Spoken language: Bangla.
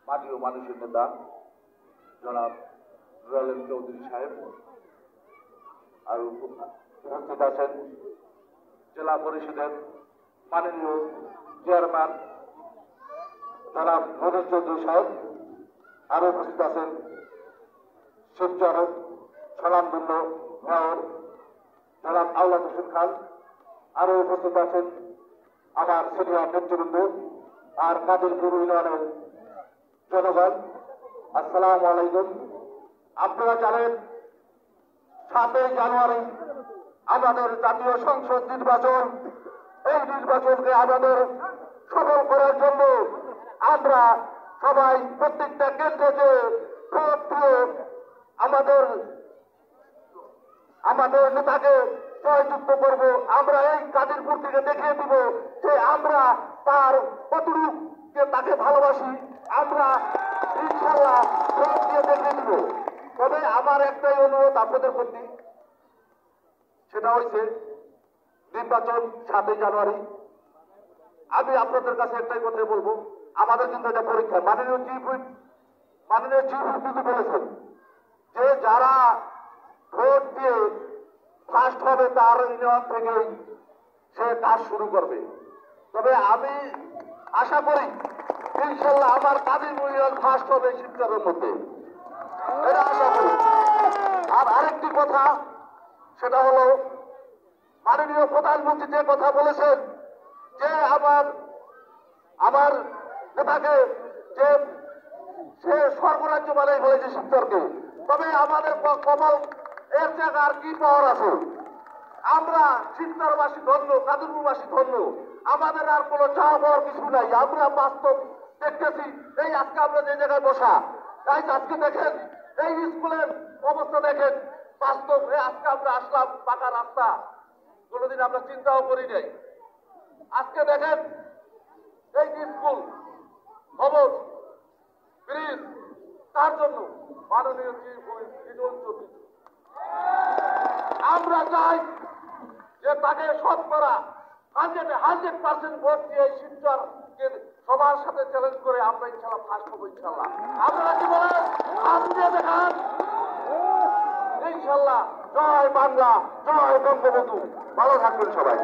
মাটি ও মানুষের নেতা জনাব নুরুল আলম চৌধুরী সাহেব আর উপস্থিত আছেন জেলা পরিষদের মাননীয় চেয়ারম্যান জনাব মনোজ চৌধুরী সাহেব, আরো উপস্থিত আছেন শিবচর স্বনামধন্য মেয়র জনাব আওলাদ হোসেন খান, আরো উপস্থিত আছেন আমার সিনিয়র নেতৃবৃন্দ আর কাদিরপুর ইউনিয়নের জনগণ। আসসালামু আলাইকুম। আপনারা জানেন 7ই জানুয়ারি আমাদের জাতীয় সংসদ নির্বাচন। এই নির্বাচনকে আমাদের সফল করার জন্য আমরা সবাই প্রত্যেকটা কেন্দ্রে যে ভোট দিয়ে আমাদের নেতাকে জয়যুক্ত করব। আমরা এই কাদিরপুর থেকে দেখিয়ে দিব যে আমরা তার কতটুকু তাকে ভালোবাসি। আমরা ইনশাআল্লাহ ভোট দিয়ে দেখিয়ে দিব। তবে আমার একটাই অনুরোধ আপনাদের প্রতি, সেটা হচ্ছে নির্বাচন 7ই জানুয়ারি। আমি আপনাদের কাছে একটাই কথা বলবো, আমাদের কিন্তু এটা পরীক্ষা। মাননীয় চিফ হুইপ কিন্তু বলেছেন যে যারা ভোট দিয়ে ফার্স্ট হবে তার ইউনিয়ন থেকে সে কাজ শুরু করবে। তবে আমি আশা করি ইনশাল্লাহ আমার কাদিরপুর ইউনিয়ন ফার্স্ট হবে শিবচরের মধ্যে, এটা আশা করি। আর আরেকটি কথা, সেটা হলো মাননীয় প্রধানমন্ত্রী যে কথা বলেছেন যে আমার নেতাকে যে সে স্বর্গরাজ্য বানাই ফেলেছে শিবচরকে। তবে আমাদের কপাল এর জায়গা আর কি পাওয়ার আছে? আমরা শিবচরবাসী ধন্য, কাদিরপুরবাসী ধন্য, আমাদের আর কোনো চাওয়া পাওয়ার কিছু নাই। আমরা বাস্তব দেখতেছি। এই আজকে আমরা যে জায়গায় বসা, আজকে দেখেন এই স্কুলের অবস্থা দেখেন, বাস্তব। আজকে আমরা আসলাম পাকা রাস্তা, কোনোদিন আমরা চিন্তাও করি নাই। আজকে দেখেন এই স্কুল ভবন ব্রিজ, তার জন্য মাননীয় আমরা চাই যে তাকে শতকরা 100% ভোট দিয়ে শিবচরকে সবার সাথে চ্যালেঞ্জ করে আমরা ইনশাল্লাহ ফার্স্ট হবো। ইনশাল্লাহ আপনারা কি বলেন? আপনি দেখান ইনশাল্লাহ। জয় বাংলা, জয় বঙ্গবন্ধু। ভালো থাকবেন সবাই।